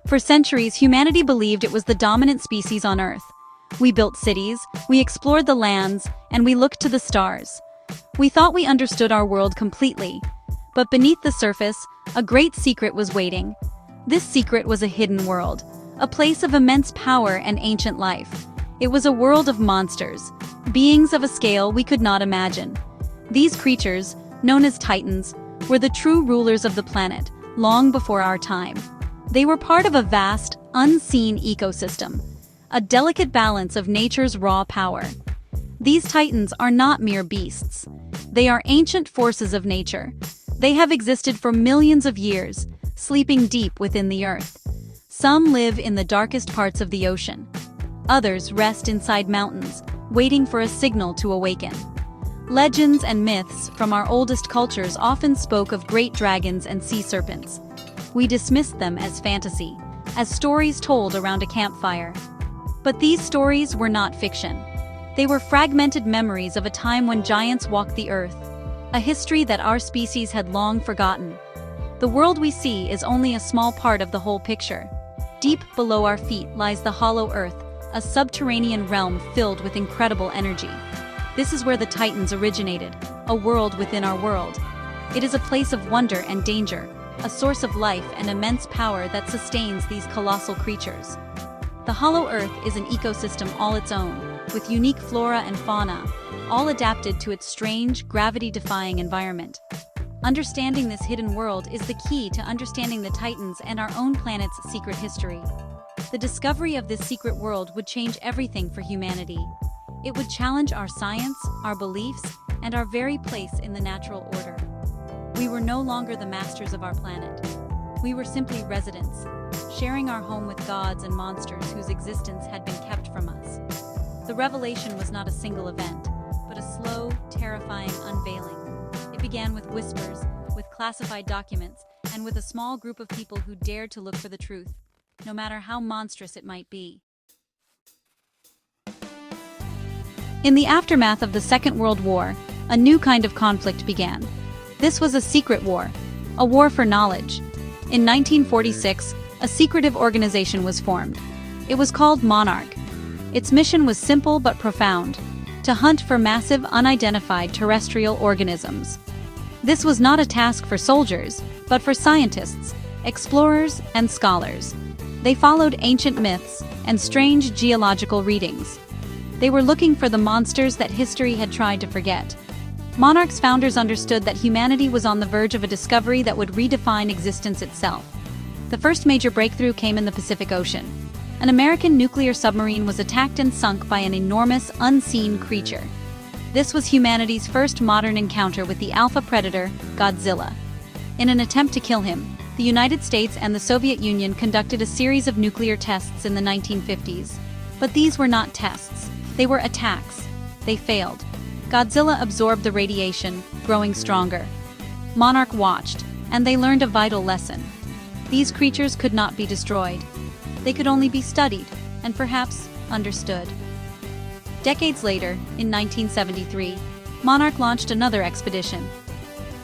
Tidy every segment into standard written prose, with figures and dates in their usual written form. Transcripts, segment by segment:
For centuries, humanity believed it was the dominant species on Earth. We built cities, we explored the lands, and we looked to the stars. We thought we understood our world completely. But beneath the surface, a great secret was waiting. This secret was a hidden world, a place of immense power and ancient life. It was a world of monsters, beings of a scale we could not imagine. These creatures, known as Titans, were the true rulers of the planet, long before our time. They were part of a vast, unseen ecosystem, a delicate balance of nature's raw power. These Titans are not mere beasts. They are ancient forces of nature. They have existed for millions of years, sleeping deep within the earth. Some live in the darkest parts of the ocean. Others rest inside mountains, waiting for a signal to awaken. Legends and myths from our oldest cultures often spoke of great dragons and sea serpents. We dismissed them as fantasy, as stories told around a campfire. But these stories were not fiction. They were fragmented memories of a time when giants walked the earth, a history that our species had long forgotten. The world we see is only a small part of the whole picture. Deep below our feet lies the hollow earth, a subterranean realm filled with incredible energy. This is where the Titans originated, a world within our world. It is a place of wonder and danger, a source of life and immense power that sustains these colossal creatures. The hollow earth is an ecosystem all its own, with unique flora and fauna, all adapted to its strange, gravity-defying environment. Understanding this hidden world is the key to understanding the Titans and our own planet's secret history. The discovery of this secret world would change everything for humanity. It would challenge our science, our beliefs, and our very place in the natural order. We were no longer the masters of our planet. We were simply residents, sharing our home with gods and monsters whose existence had been kept from us. The revelation was not a single event, but a slow, terrifying unveiling. It began with whispers, with classified documents, and with a small group of people who dared to look for the truth, no matter how monstrous it might be. In the aftermath of the Second World War, a new kind of conflict began. This was a secret war, a war for knowledge. In 1946, a secretive organization was formed. It was called Monarch. Its mission was simple but profound: to hunt for massive, unidentified terrestrial organisms. This was not a task for soldiers, but for scientists, explorers, and scholars. They followed ancient myths and strange geological readings. They were looking for the monsters that history had tried to forget. Monarch's founders understood that humanity was on the verge of a discovery that would redefine existence itself. The first major breakthrough came in the Pacific Ocean. An American nuclear submarine was attacked and sunk by an enormous, unseen creature. This was humanity's first modern encounter with the alpha predator, Godzilla. In an attempt to kill him, the United States and the Soviet Union conducted a series of nuclear tests in the 1950s. But these were not tests. They were attacks. They failed. Godzilla absorbed the radiation, growing stronger. Monarch watched, and they learned a vital lesson. These creatures could not be destroyed. They could only be studied, and perhaps understood. Decades later, in 1973, Monarch launched another expedition.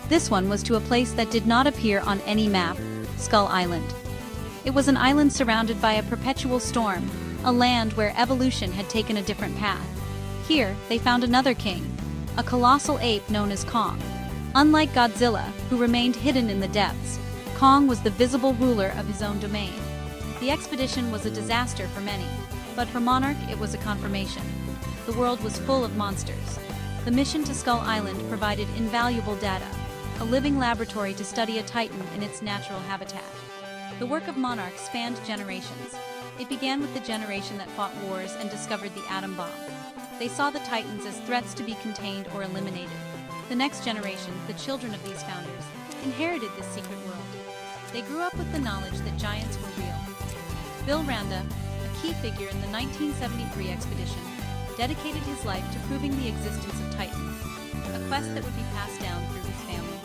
This one was to a place that did not appear on any map, Skull Island. It was an island surrounded by a perpetual storm, a land where evolution had taken a different path. Here, they found another king, a colossal ape known as Kong. Unlike Godzilla, who remained hidden in the depths, Kong was the visible ruler of his own domain. The expedition was a disaster for many, but for Monarch it was a confirmation. The world was full of monsters. The mission to Skull Island provided invaluable data, a living laboratory to study a Titan in its natural habitat. The work of Monarch spanned generations. It began with the generation that fought wars and discovered the atom bomb. They saw the Titans as threats to be contained or eliminated. The next generation, the children of these founders, inherited this secret world. They grew up with the knowledge that giants were real. Bill Randa, a key figure in the 1973 expedition, dedicated his life to proving the existence of Titans, a quest that would be passed down through his family.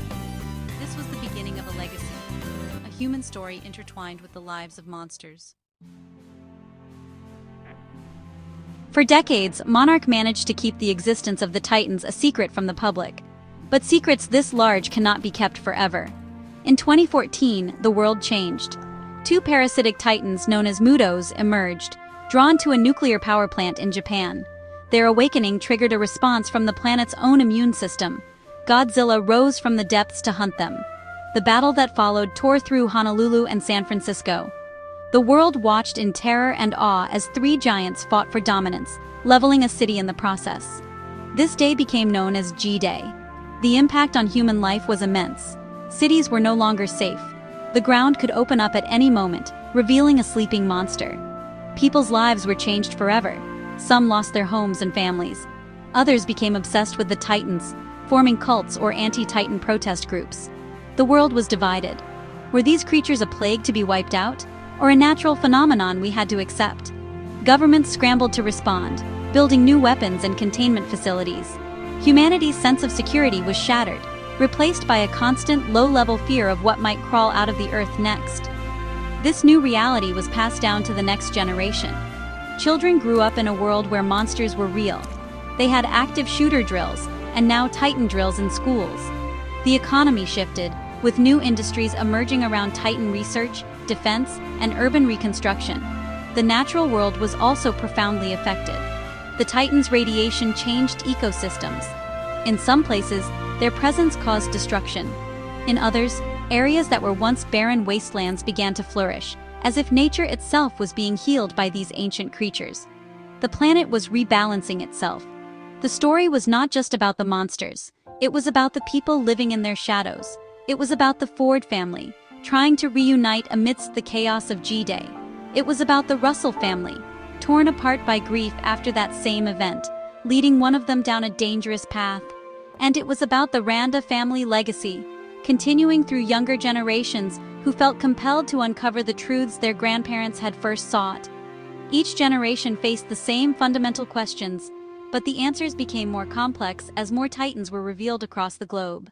This was the beginning of a legacy, a human story intertwined with the lives of monsters. For decades, Monarch managed to keep the existence of the Titans a secret from the public. But secrets this large cannot be kept forever. In 2014, the world changed. Two parasitic titans known as Mutos emerged, drawn to a nuclear power plant in Japan. Their awakening triggered a response from the planet's own immune system. Godzilla rose from the depths to hunt them. The battle that followed tore through Honolulu and San Francisco. The world watched in terror and awe as three giants fought for dominance, leveling a city in the process. This day became known as G-Day. The impact on human life was immense. Cities were no longer safe. The ground could open up at any moment, revealing a sleeping monster. People's lives were changed forever. Some lost their homes and families. Others became obsessed with the Titans, forming cults or anti-Titan protest groups. The world was divided. Were these creatures a plague to be wiped out, or a natural phenomenon we had to accept? Governments scrambled to respond, building new weapons and containment facilities. Humanity's sense of security was shattered, replaced by a constant, low-level fear of what might crawl out of the earth next. This new reality was passed down to the next generation. Children grew up in a world where monsters were real. They had active shooter drills, and now Titan drills in schools. The economy shifted, with new industries emerging around Titan research, defense, and urban reconstruction. The natural world was also profoundly affected. The Titans' radiation changed ecosystems. In some places, their presence caused destruction. In others, areas that were once barren wastelands began to flourish, as if nature itself was being healed by these ancient creatures. The planet was rebalancing itself. The story was not just about the monsters. It was about the people living in their shadows. It was about the Ford family, trying to reunite amidst the chaos of G-Day. It was about the Russell family, torn apart by grief after that same event, leading one of them down a dangerous path. And it was about the Randa family legacy, continuing through younger generations who felt compelled to uncover the truths their grandparents had first sought. Each generation faced the same fundamental questions, but the answers became more complex as more Titans were revealed across the globe.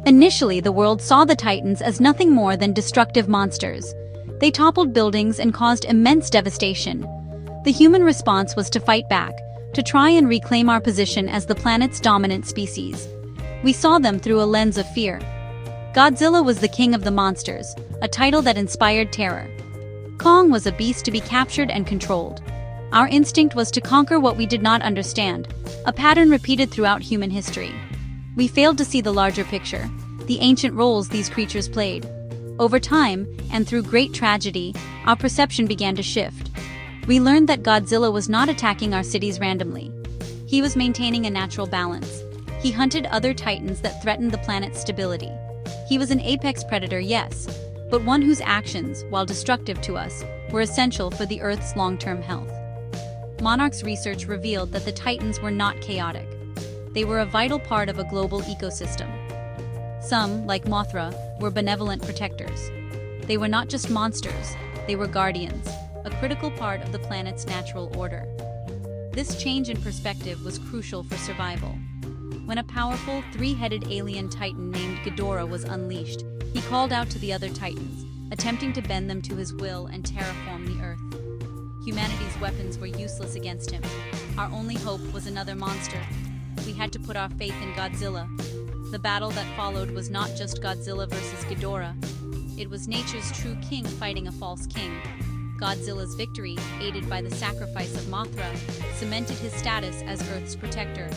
Initially, the world saw the Titans as nothing more than destructive monsters. They toppled buildings and caused immense devastation. The human response was to fight back, to try and reclaim our position as the planet's dominant species. We saw them through a lens of fear. Godzilla was the king of the monsters, a title that inspired terror. Kong was a beast to be captured and controlled. Our instinct was to conquer what we did not understand, a pattern repeated throughout human history. We failed to see the larger picture, the ancient roles these creatures played. Over time, and through great tragedy, our perception began to shift. We learned that Godzilla was not attacking our cities randomly. He was maintaining a natural balance. He hunted other Titans that threatened the planet's stability. He was an apex predator, yes, but one whose actions, while destructive to us, were essential for the Earth's long-term health. Monarch's research revealed that the Titans were not chaotic. They were a vital part of a global ecosystem. Some, like Mothra, were benevolent protectors. They were not just monsters, they were guardians, a critical part of the planet's natural order. This change in perspective was crucial for survival. When a powerful, three-headed alien Titan named Ghidorah was unleashed, he called out to the other Titans, attempting to bend them to his will and terraform the Earth. Humanity's weapons were useless against him. Our only hope was another monster. We had to put our faith in Godzilla. The battle that followed was not just Godzilla versus Ghidorah. It was nature's true king fighting a false king. Godzilla's victory, aided by the sacrifice of Mothra, cemented his status as Earth's protector.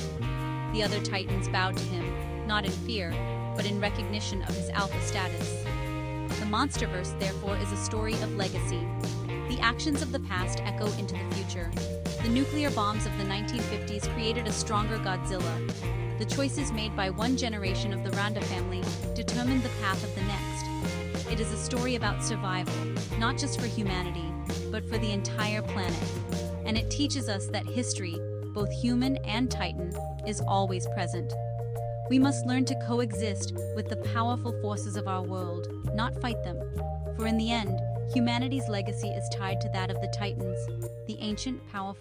The other Titans bowed to him, not in fear, but in recognition of his alpha status. The Monsterverse, therefore, is a story of legacy. The actions of the past echo into the future. The nuclear bombs of the 1950s created a stronger Godzilla. The choices made by one generation of the Randa family determined the path of the next. It is a story about survival, not just for humanity, but for the entire planet. And it teaches us that history, both human and Titan, is always present. We must learn to coexist with the powerful forces of our world, not fight them. For in the end, humanity's legacy is tied to that of the Titans, the ancient, powerful